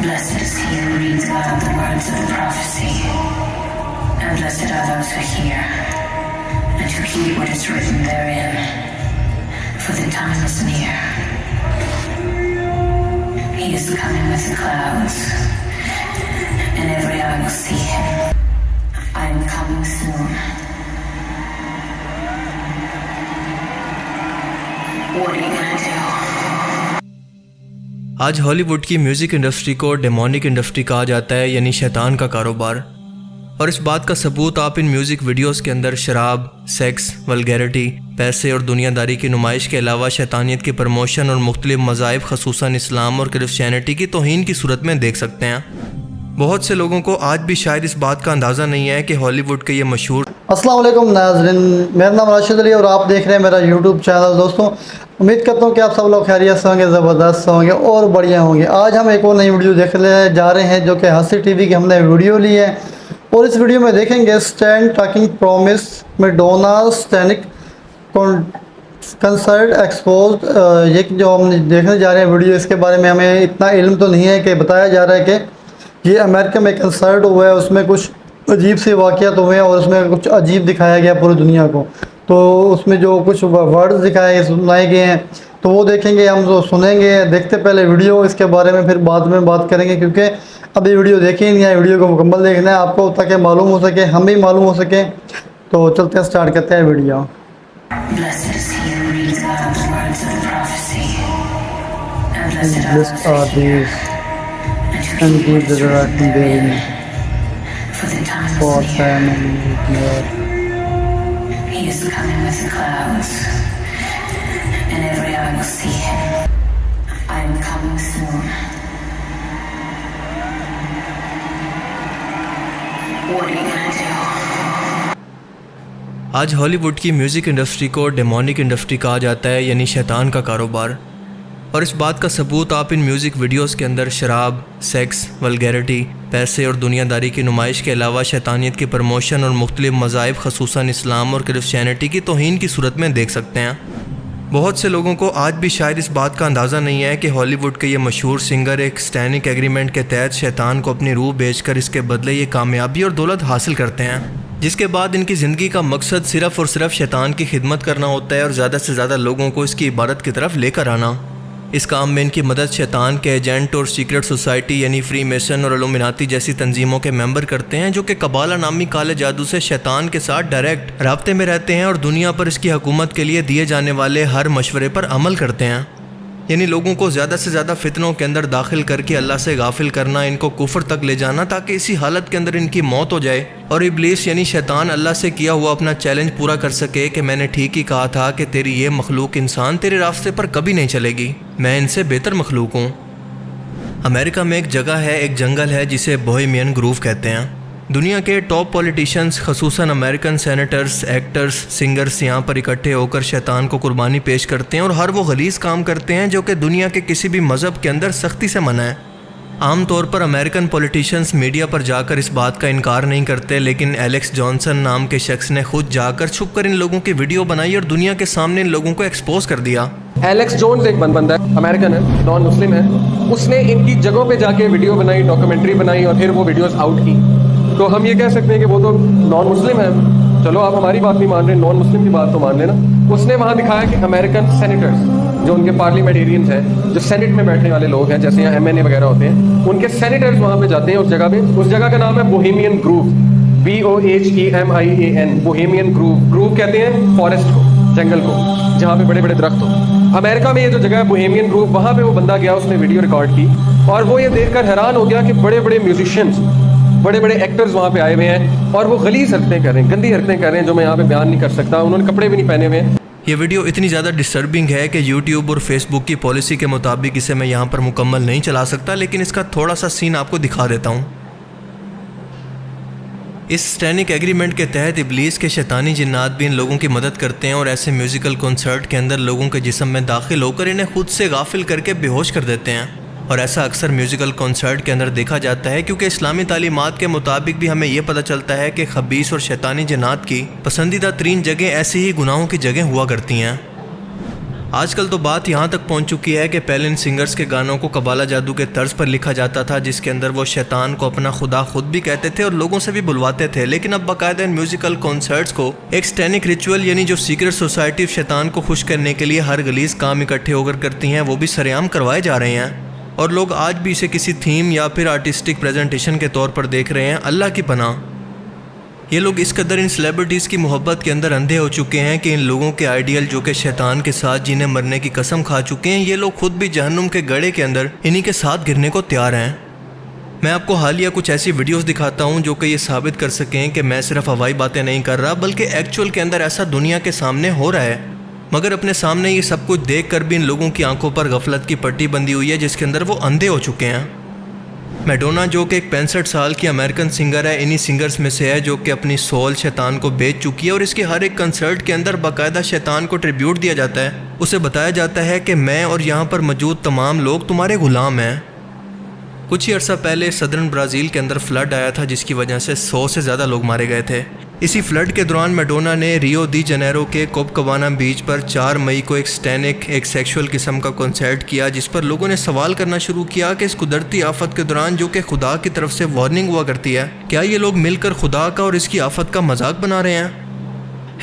Blessed is he who reads aloud the words of the prophecy, and blessed are those who hear, and who keep what is written therein, for the time is near. He is coming with the clouds, and every eye will see him. I am coming soon. What are you gonna do? آج ہالی would کی music industry کو demonic industry کہا جاتا ہے، یعنی شیطان کا کاروبار، اور اس بات کا ثبوت آپ ان میوزک ویڈیوز کے اندر شراب، سیکس، ولگیرٹی، پیسے اور دنیا داری کی نمائش کے علاوہ شیطانیت کی پروموشن اور مختلف مذاہب خصوصاً اسلام اور کرسچینٹی کی توہین کی صورت میں دیکھ سکتے ہیں۔ بہت سے لوگوں کو آج بھی شاید اس بات کا اندازہ نہیں ہے کہ ہالی ووڈ کے یہ مشہور السلام علیکم ناظرین، میرا نام راشد علی اور آپ دیکھ رہے ہیں میرا یوٹیوب چینل۔ دوستوں، امید کرتا ہوں کہ آپ سب لوگ خیریت سے ہوں گے، زبردست ہوں گے اور بڑھیا ہوں گے۔ آج ہم ایک اور نئی ویڈیو دیکھنے جا رہے ہیں جو کہ ہنسی ٹی وی کی ہم نے ویڈیو لی ہے، اور اس ویڈیو میں دیکھیں گے اسٹینڈ ٹاکنگ پرومس میڈونا سٹینک کنسرٹ ایکسپوزڈ۔ یہ جو ہم دیکھنے جا رہے ہیں ویڈیو، اس کے بارے میں ہمیں اتنا علم تو نہیں ہے کہ بتایا جا رہا ہے کہ یہ امریکہ میں کنسرٹ ہوا ہے، اس میں کچھ عجیب سے واقعات ہوئے ہیں اور اس میں کچھ عجیب دکھایا گیا پوری دنیا کو۔ تو اس میں جو کچھ ورڈز دکھائے سنائے گئے ہیں تو وہ دیکھیں گے، ہم جو سنیں گے۔ دیکھتے پہلے ویڈیو، اس کے بارے میں پھر بعد میں بات کریں گے، کیونکہ ابھی ویڈیو دیکھی نہیں ہے، ویڈیو کو مکمل دیکھنا ہے آپ کو تاکہ معلوم ہو سکے، ہم بھی معلوم ہو سکے۔ تو چلتے ہیں، سٹارٹ کرتے ہیں video. Blessed is he who reads aloud the words of the prophecy, and blessed are Blessed are those who hear, these and and who keep give what the is right written bearing, therein, for the time for is time near. and near. He is coming with the clouds, and every eye will see him. I am coming soon. What are you gonna do? آج ہالی would کی music industry کو demonic industry کہا جاتا ہے، یعنی شیطان کا کاروبار، اور اس بات کا ثبوت آپ ان میوزک ویڈیوز کے اندر شراب، سیکس، ولگیرٹی، پیسے اور دنیا داری کی نمائش کے علاوہ شیطانیت کی پروموشن اور مختلف مذاہب خصوصاً اسلام اور کرسچینٹی کی توہین کی صورت میں دیکھ سکتے ہیں۔ بہت سے لوگوں کو آج بھی شاید اس بات کا اندازہ نہیں ہے کہ ہالی ووڈ کے یہ مشہور سنگر ایک سٹینک ایگریمنٹ کے تحت شیطان کو اپنی روح بیچ کر اس کے بدلے یہ کامیابی اور دولت حاصل کرتے ہیں، جس کے بعد ان کی زندگی کا مقصد صرف اور صرف شیطان کی خدمت کرنا ہوتا ہے اور زیادہ سے زیادہ لوگوں کو اس کی عبادت کی طرف لے کر آنا۔ اس کام میں ان کی مدد شیطان کے ایجنٹ اور سیکرٹ سوسائٹی یعنی فری میسن اور الومناتی جیسی تنظیموں کے ممبر کرتے ہیں، جو کہ قبالہ نامی کالے جادو سے شیطان کے ساتھ ڈائریکٹ رابطے میں رہتے ہیں اور دنیا پر اس کی حکومت کے لیے دیے جانے والے ہر مشورے پر عمل کرتے ہیں، یعنی لوگوں کو زیادہ سے زیادہ فتنوں کے اندر داخل کر کے اللہ سے غافل کرنا، ان کو کفر تک لے جانا تاکہ اسی حالت کے اندر ان کی موت ہو جائے، اور ابلیس یعنی شیطان اللہ سے کیا ہوا اپنا چیلنج پورا کر سکے کہ میں نے ٹھیک ہی کہا تھا کہ تیری یہ مخلوق انسان تیرے راستے پر کبھی نہیں چلے گی، میں ان سے بہتر مخلوق ہوں۔ امریکہ میں ایک جگہ ہے، ایک جنگل ہے جسے بوہیمین گروو کہتے ہیں۔ دنیا کے ٹاپ پولیٹیشنز خصوصاً امریکن سینیٹرز، ایکٹرز، سنگرز یہاں پر اکٹھے ہو کر شیطان کو قربانی پیش کرتے ہیں اور ہر وہ غلیظ کام کرتے ہیں جو کہ دنیا کے کسی بھی مذہب کے اندر سختی سے منع ہے۔ عام طور پر امریکن پولیٹیشنز میڈیا پر جا کر اس بات کا انکار نہیں کرتے، لیکن ایلیکس جانسن نام کے شخص نے خود جا کر چھپ کر ان لوگوں کی ویڈیو بنائی اور دنیا کے سامنے ان لوگوں کو ایکسپوز کر دیا۔ ایلیکس جونز ایک بندہ ہے، امریکن ہے، نان مسلم ہے، اس نے ان کی جگہوں پہ جا کے ویڈیو بنائی، ڈاکومنٹری بنائی اور پھر وہ ویڈیوز آؤٹ کی۔ تو ہم یہ کہہ سکتے ہیں کہ وہ تو نان مسلم ہے، چلو آپ ہماری بات نہیں مان رہے، نان مسلم کی بات تو مان لینا۔ اس نے وہاں دکھایا کہ امریکن سینیٹرز جو ان کے پارلیمنٹیرینز ہیں، جو سینٹ میں بیٹھنے والے لوگ ہیں جیسے یہاں MNA وغیرہ ہوتے ہیں، ان کے سینیٹرز وہاں پہ جاتے ہیں اس جگہ پہ۔ اس جگہ کا نام ہے Bohemian grove, BOHEMIAN، Bohemian grove. Grove کہتے ہیں فارسٹ کو، جنگل کو، جہاں پہ بڑے بڑے درخت ہو۔ امریکہ میں یہ جو جگہ ہے بوہیمین گروو، وہاں پہ وہ بندہ گیا، اس نے ویڈیو ریکارڈ کی اور وہ یہ دیکھ کر حیران ہو گیا کہ بڑے بڑے میوزیشینز، بڑے بڑے ایکٹرز وہاں پہ آئے ہوئے ہیں اور وہ غلیظ حرکتیں کر رہے ہیں، گندی حرکتیں کر رہے ہیں جو میں یہاں پہ بیان نہیں کر سکتا۔ انہوں نے کپڑے بھی نہیں پہنے ہوئے ہیں۔ یہ ویڈیو اتنی زیادہ ڈسٹربنگ ہے کہ یوٹیوب اور فیس بک کی پالیسی کے مطابق اسے میں یہاں پر مکمل نہیں چلا سکتا، لیکن اس کا تھوڑا سا سین آپ کو دکھا دیتا ہوں۔ اس سٹینک ایگریمنٹ کے تحت ابلیس کے شیطانی جنات بھی ان لوگوں کی مدد کرتے ہیں اور ایسے میوزیکل کنسرٹ کے اندر لوگوں کے جسم میں داخل ہو کر انہیں خود سے غافل کر کے بے ہوش کر دیتے ہیں، اور ایسا اکثر میوزیکل کنسرٹ کے اندر دیکھا جاتا ہے، کیونکہ اسلامی تعلیمات کے مطابق بھی ہمیں یہ پتہ چلتا ہے کہ خبیث اور شیطانی جنات کی پسندیدہ ترین جگہیں ایسی ہی گناہوں کی جگہیں ہوا کرتی ہیں۔ آج کل تو بات یہاں تک پہنچ چکی ہے کہ پہلے ان سنگرز کے گانوں کو قبالہ جادو کے طرز پر لکھا جاتا تھا، جس کے اندر وہ شیطان کو اپنا خدا خود بھی کہتے تھے اور لوگوں سے بھی بلواتے تھے، لیکن اب باقاعدہ ان میوزیکل کنسرٹس کو ایک سٹینک ریچول یعنی جو سیکرٹ سوسائٹی شیطان کو خوش کرنے کے لیے ہر غلیظ کام اکٹھے ہو کر کرتی ہیں وہ بھی سر عام کروائے جا رہے ہیں، اور لوگ آج بھی اسے کسی تھیم یا پھر آرٹسٹک پریزنٹیشن کے طور پر دیکھ رہے ہیں۔ اللہ کی پناہ، یہ لوگ اس قدر ان سیلیبریٹیز کی محبت کے اندر اندھے ہو چکے ہیں کہ ان لوگوں کے آئیڈیل جو کہ شیطان کے ساتھ جینے مرنے کی قسم کھا چکے ہیں، یہ لوگ خود بھی جہنم کے گڑھے کے اندر انہی کے ساتھ گرنے کو تیار ہیں۔ میں آپ کو حالیہ کچھ ایسی ویڈیوز دکھاتا ہوں جو کہ یہ ثابت کر سکیں کہ میں صرف ہوائی باتیں نہیں کر رہا، بلکہ ایکچول کے اندر ایسا دنیا کے سامنے ہو رہا ہے، مگر اپنے سامنے یہ سب کچھ دیکھ کر بھی ان لوگوں کی آنکھوں پر غفلت کی پٹی بندھی ہوئی ہے، جس کے اندر وہ اندھے ہو چکے ہیں۔ میڈونا جو کہ ایک 65 سال کی امریکن سنگر ہے، انہی سنگرز میں سے ہے جو کہ اپنی سول شیطان کو بیچ چکی ہے، اور اس کے ہر ایک کنسرٹ کے اندر باقاعدہ شیطان کو ٹریبیوٹ دیا جاتا ہے۔ اسے بتایا جاتا ہے کہ میں اور یہاں پر موجود تمام لوگ تمہارے غلام ہیں۔ کچھ ہی عرصہ پہلے صدرن برازیل کے اندر فلڈ آیا تھا، جس کی وجہ سے 100 سے زیادہ لوگ مارے گئے تھے۔ اسی فلڈ کے دوران میڈونا نے ریو دی جنیرو کے کوپکوانا بیچ پر 4 مئی کو ایک سیکشول قسم کا کنسرٹ کیا، جس پر لوگوں نے سوال کرنا شروع کیا کہ اس قدرتی آفت کے دوران جو کہ خدا کی طرف سے وارننگ ہوا کرتی ہے، کیا یہ لوگ مل کر خدا کا اور اس کی آفت کا مذاق بنا رہے ہیں؟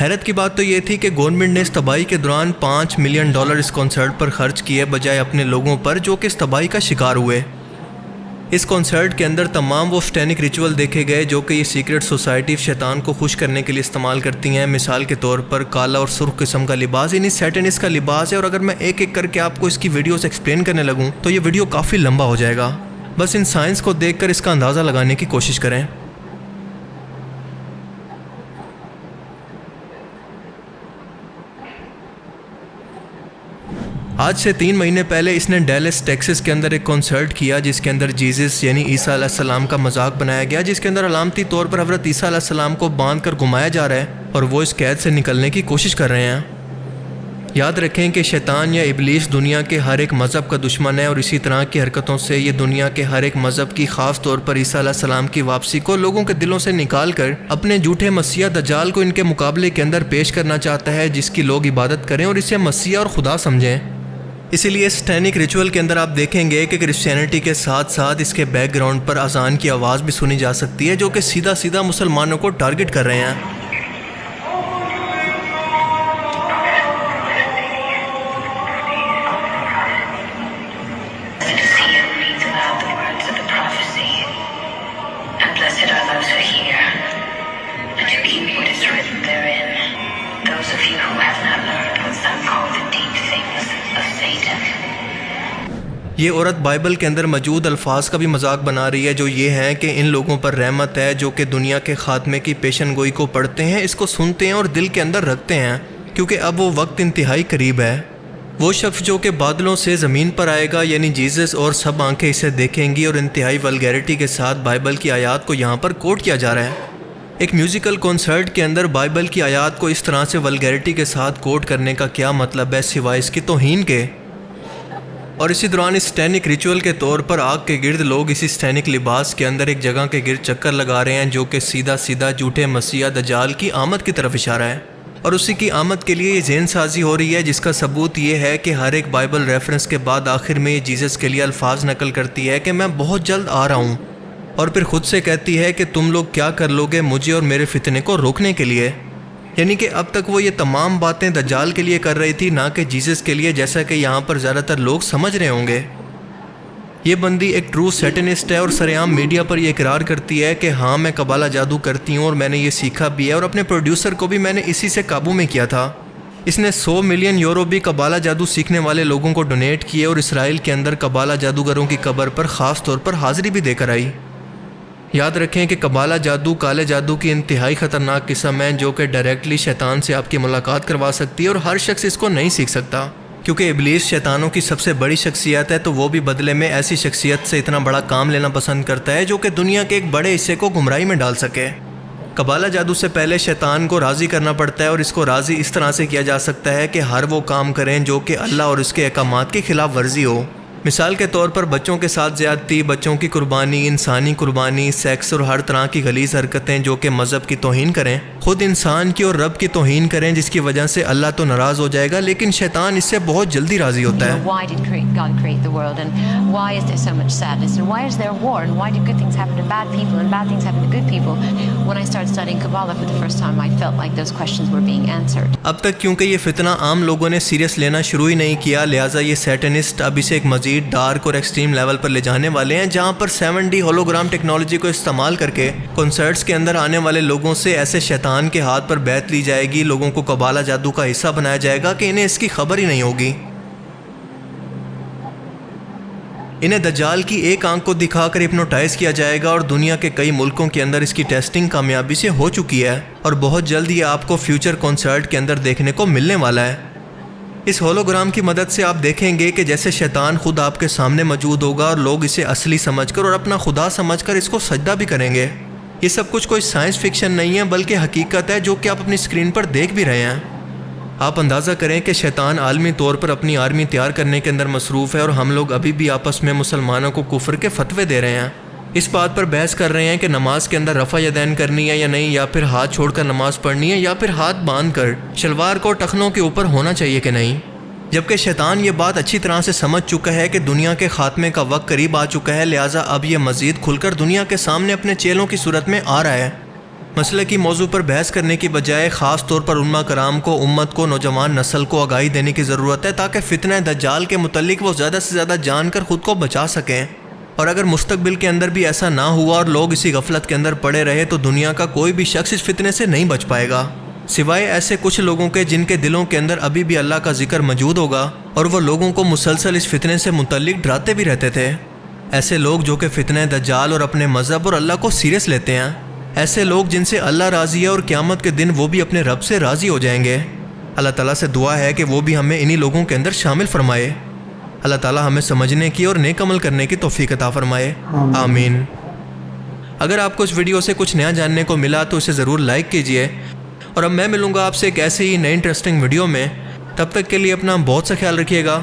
حیرت کی بات تو یہ تھی کہ گورنمنٹ نے اس تباہی کے دوران $5 ملین اس کنسرٹ پر خرچ کیے، بجائے اپنے لوگوں پر جو کہ اس تباہی کا شکار ہوئے۔ اس کنسرٹ کے اندر تمام وہ سٹینک ریچول دیکھے گئے جو کہ یہ سیکرٹ سوسائٹی شیطان کو خوش کرنے کے لیے استعمال کرتی ہیں۔ مثال کے طور پر کالا اور سرخ قسم کا لباس، یعنی سیٹنس کا لباس ہے، اور اگر میں ایک ایک کر کے آپ کو اس کی ویڈیوز ایکسپلین کرنے لگوں تو یہ ویڈیو کافی لمبا ہو جائے گا۔ بس ان سائنس کو دیکھ کر اس کا اندازہ لگانے کی کوشش کریں۔ آج سے 3 مہینے پہلے اس نے ڈیلس ٹیکسس کے اندر ایک کنسرٹ کیا، جس کے اندر جیزس یعنی عیسیٰ علیہ السلام کا مذاق بنایا گیا، جس کے اندر علامتی طور پر حضرت عیسیٰ علیہ السلام کو باندھ کر گھمایا جا رہا ہے اور وہ اس قید سے نکلنے کی کوشش کر رہے ہیں۔ یاد رکھیں کہ شیطان یا ابلیس دنیا کے ہر ایک مذہب کا دشمن ہے، اور اسی طرح کی حرکتوں سے یہ دنیا کے ہر ایک مذہب کی، خاص طور پر عیسیٰ علیہ السلام کی واپسی کو لوگوں کے دلوں سے نکال کر اپنے جھوٹے مسیح دجال کو ان کے مقابلے کے اندر پیش کرنا چاہتا ہے، جس کی لوگ عبادت کریں اور اسے مسیح اور خدا سمجھیں۔ اسی لیے سٹینک ریچول کے اندر آپ دیکھیں گے کہ کرسچینٹی کے ساتھ ساتھ اس کے بیک گراؤنڈ پر اذان کی آواز بھی سنی جا سکتی ہے، جو کہ سیدھا مسلمانوں کو ٹارگٹ کر رہے ہیں۔ یہ عورت بائبل کے اندر موجود الفاظ کا بھی مذاق بنا رہی ہے، جو یہ ہیں کہ ان لوگوں پر رحمت ہے جو کہ دنیا کے خاتمے کی پیشن گوئی کو پڑھتے ہیں، اس کو سنتے ہیں اور دل کے اندر رکھتے ہیں، کیونکہ اب وہ وقت انتہائی قریب ہے۔ وہ شخص جو کہ بادلوں سے زمین پر آئے گا، یعنی جیزس، اور سب آنکھیں اسے دیکھیں گی، اور انتہائی ولگیرٹی کے ساتھ بائبل کی آیات کو یہاں پر کوٹ کیا جا رہا ہے۔ ایک میوزیکل کنسرٹ کے اندر بائبل کی آیات کو اس طرح سے ولگیرٹی کے ساتھ کوٹ کرنے کا کیا مطلب ہے سوائے اس کی توہین کے؟ اور اسی دوران اس سٹینک ریچول کے طور پر آگ کے گرد لوگ اسی سٹینک لباس کے اندر ایک جگہ کے گرد چکر لگا رہے ہیں، جو کہ سیدھا جھوٹے مسیح دجال کی آمد کی طرف اشارہ ہے، اور اسی کی آمد کے لیے یہ ذہن سازی ہو رہی ہے، جس کا ثبوت یہ ہے کہ ہر ایک بائبل ریفرنس کے بعد آخر میں یہ جیزس کے لیے الفاظ نقل کرتی ہے کہ میں بہت جلد آ رہا ہوں، اور پھر خود سے کہتی ہے کہ تم لوگ کیا کر لوگے مجھے اور میرے فتنے کو روکنے کے لیے۔ یعنی کہ اب تک وہ یہ تمام باتیں دجال کے لیے کر رہی تھی، نہ کہ جیزس کے لیے، جیسا کہ یہاں پر زیادہ تر لوگ سمجھ رہے ہوں گے۔ یہ بندی ایک ٹرو سیٹنسٹ ہے، اور سرعام میڈیا پر یہ اقرار کرتی ہے کہ ہاں میں قبالہ جادو کرتی ہوں اور میں نے یہ سیکھا بھی ہے، اور اپنے پروڈیوسر کو بھی میں نے اسی سے قابو میں کیا تھا۔ اس نے 100 ملین یورو بھی قبالہ جادو سیکھنے والے لوگوں کو ڈونیٹ کیے، اور اسرائیل کے اندر قبالہ جادوگروں کی قبر پر خاص طور پر حاضری بھی دے کر آئی۔ یاد رکھیں کہ قبالہ جادو کالے جادو کی انتہائی خطرناک قسم ہے، جو کہ ڈائریکٹلی شیطان سے آپ کی ملاقات کروا سکتی ہے، اور ہر شخص اس کو نہیں سیکھ سکتا، کیونکہ ابلیس شیطانوں کی سب سے بڑی شخصیت ہے، تو وہ بھی بدلے میں ایسی شخصیت سے اتنا بڑا کام لینا پسند کرتا ہے جو کہ دنیا کے ایک بڑے حصے کو گمراہی میں ڈال سکے۔ قبالہ جادو سے پہلے شیطان کو راضی کرنا پڑتا ہے، اور اس کو راضی اس طرح سے کیا جا سکتا ہے کہ ہر وہ کام کریں جو کہ اللہ اور اس کے احکامات کی خلاف ورزی ہو۔ مثال کے طور پر بچوں کے ساتھ زیادتی، بچوں کی قربانی، انسانی قربانی، سیکس اور ہر طرح کی غلیظ حرکتیں جو کہ مذہب کی توہین کریں۔ خود انسان کی اور رب کی توہین کریں جس کی وجہ سے اللہ تو ناراض ہو جائے گا، لیکن شیطان اس سے بہت جلدی راضی ہوتا ہے۔ Why did God create the world, and why is there so much sadness, and why is there war, and why do good things happen to bad people and bad things happen to good people? When I started studying Kabbalah for the first time, I felt like those questions were being answered. اب تک کیونکہ یہ فتنہ عام لوگوں نے serious لینا شروع ہی نہیں کیا، لہٰذا یہ سیٹنسٹ اب اسے ایک مزید ڈارک اور ایکسٹریم لیول پر لے جانے والے ہیں، جہاں پر 7D ہولوگرام ٹیکنالوجی کو استعمال کر کے کنسرٹس کے اندر آنے والے لوگوں سے ایسے شیطان کے ہاتھ پر بیعت لی جائے گی، لوگوں کو قبالہ جادو کا حصہ بنایا جائے گا کہ انہیں اس کی خبر ہی نہیں ہوگی۔ انہیں دجال کی ایک آنکھ کو دکھا کر ہپنوٹائز کیا جائے گا، اور دنیا کے کئی ملکوں کے اندر اس کی ٹیسٹنگ کامیابی سے ہو چکی ہے، اور بہت جلد یہ آپ کو فیوچر کنسرٹ کے اندر دیکھنے کو ملنے والا ہے۔ اس ہولوگرام کی مدد سے آپ دیکھیں گے کہ جیسے شیطان خود آپ کے سامنے موجود ہوگا، اور لوگ اسے اصلی سمجھ کر اور اپنا خدا سمجھ کر اس کو سجدہ بھی کریں گے۔ یہ سب کچھ کوئی سائنس فکشن نہیں ہے بلکہ حقیقت ہے جو کہ آپ اپنی اسکرین پر دیکھ بھی رہے ہیں۔ آپ اندازہ کریں کہ شیطان عالمی طور پر اپنی آرمی تیار کرنے کے اندر مصروف ہے، اور ہم لوگ ابھی بھی آپس میں مسلمانوں کو کفر کے فتوے دے رہے ہیں، اس بات پر بحث کر رہے ہیں کہ نماز کے اندر رفع یدین کرنی ہے یا نہیں، یا پھر ہاتھ چھوڑ کر نماز پڑھنی ہے، یا پھر ہاتھ باندھ کر شلوار کو ٹخنوں کے اوپر ہونا چاہیے کہ نہیں۔ جبکہ شیطان یہ بات اچھی طرح سے سمجھ چکا ہے کہ دنیا کے خاتمے کا وقت قریب آ چکا ہے، لہٰذا اب یہ مزید کھل کر دنیا کے سامنے اپنے چیلوں کی صورت میں آ رہا ہے۔ مسئلے کی موضوع پر بحث کرنے کی بجائے خاص طور پر علماء کرام کو، امت کو، نوجوان نسل کو آگاہی دینے کی ضرورت ہے، تاکہ فتنہ دجال کے متعلق وہ زیادہ سے زیادہ جان کر خود کو بچا سکیں۔ اور اگر مستقبل کے اندر بھی ایسا نہ ہوا اور لوگ اسی غفلت کے اندر پڑے رہے تو دنیا کا کوئی بھی شخص اس فتنے سے نہیں بچ پائے گا، سوائے ایسے کچھ لوگوں کے جن کے دلوں کے اندر ابھی بھی اللہ کا ذکر موجود ہوگا، اور وہ لوگوں کو مسلسل اس فتنے سے متعلق ڈراتے بھی رہتے تھے۔ ایسے لوگ جو کہ فتنہ دجال اور اپنے مذہب اور اللہ کو سیریس لیتے ہیں، ایسے لوگ جن سے اللہ راضی ہے اور قیامت کے دن وہ بھی اپنے رب سے راضی ہو جائیں گے۔ اللہ تعالیٰ سے دعا ہے کہ وہ بھی ہمیں انہی لوگوں کے اندر شامل فرمائے۔ اللہ تعالیٰ ہمیں سمجھنے کی اور نیک عمل کرنے کی توفیق عطا فرمائے، آمین۔ اگر آپ کو اس ویڈیو سے کچھ نیا جاننے کو ملا تو اسے ضرور لائک کیجئے، اور اب میں ملوں گا آپ سے ایک ایسے ہی نئے انٹرسٹنگ ویڈیو میں۔ تب تک کے لیے اپنا بہت سا خیال رکھیے گا۔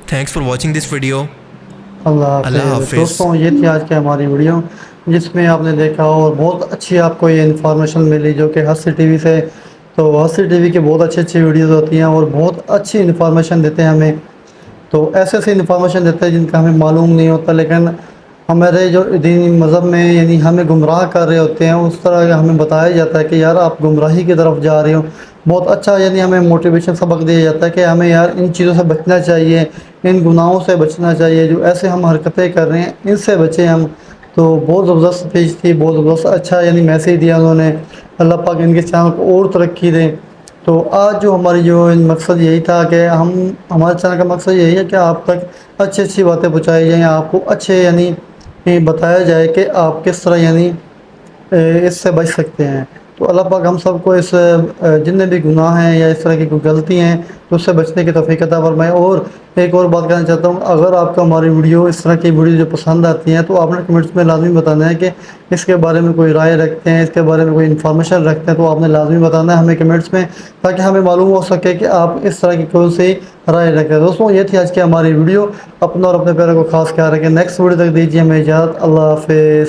Thanks for watching this video. Allah حافظ۔ دوستوں، یہ تھی آج کی ہماری ویڈیو جس میں آپ نے دیکھا اور بہت اچھی آپ کو یہ انفارمیشن ملی جو کہ ہستی ٹی وی سے، تو ہستی ٹی وی کی بہت اچھی ویڈیوز ہوتی ہیں اور بہت اچھی انفارمیشن دیتے ہیں ہمیں، تو ایسے انفارمیشن دیتے ہیں جن کا ہمیں معلوم نہیں ہوتا، لیکن ہمارے جو دینی مذہب میں یعنی ہمیں گمراہ کر رہے ہوتے ہیں، اس طرح ہمیں بتایا جاتا ہے کہ یار آپ گمراہی کی طرف جا رہے ہو۔ بہت اچھا یعنی ہمیں موٹیویشن سبق دیا جاتا ہے کہ ہمیں یار ان چیزوں سے بچنا چاہیے، ان گناہوں سے بچنا چاہیے، جو ایسے ہم حرکتیں کر رہے ہیں ان سے بچیں ہم۔ تو بہت زبردست پیج تھی، بہت زبردست اچھا یعنی میسیج دیا انہوں نے۔ اللہ پاک ان کے چینل کو اور ترقی دیں۔ تو آج جو ہماری جو مقصد یہی تھا کہ ہمارے چینل کا مقصد یہی ہے کہ آپ تک اچھی باتیں پہنچائی جائیں، آپ کو اچھے یعنی بتایا جائے کہ آپ کس طرح یعنی اس سے بچ سکتے ہیں۔ تو اللہ پاک ہم سب کو اس جتنے بھی گناہ ہیں یا اس طرح کی کوئی غلطی ہیں تو اس سے بچنے کی توفیق عطا فرمائے۔ اور ایک اور بات کہنا چاہتا ہوں، اگر آپ کو ہماری ویڈیو اس طرح کی ویڈیو جو پسند آتی ہیں تو آپ نے کمنٹس میں لازمی بتانا ہے کہ اس کے بارے میں کوئی رائے رکھتے ہیں، اس کے بارے میں کوئی انفارمیشن رکھتے ہیں، تو آپ نے لازمی بتانا ہے ہمیں کمنٹس میں، تاکہ ہمیں معلوم ہو سکے کہ آپ اس طرح کی کون سی رائے رکھتے ہیں۔ دوستوں، یہ تھی آج کی ہماری ویڈیو۔ اپنا اور اپنے پیاروں کو خاص خیال رکھیں۔ نیکسٹ ویڈیو تک دیجیے ہمیں اجازت۔ اللہ حافظ۔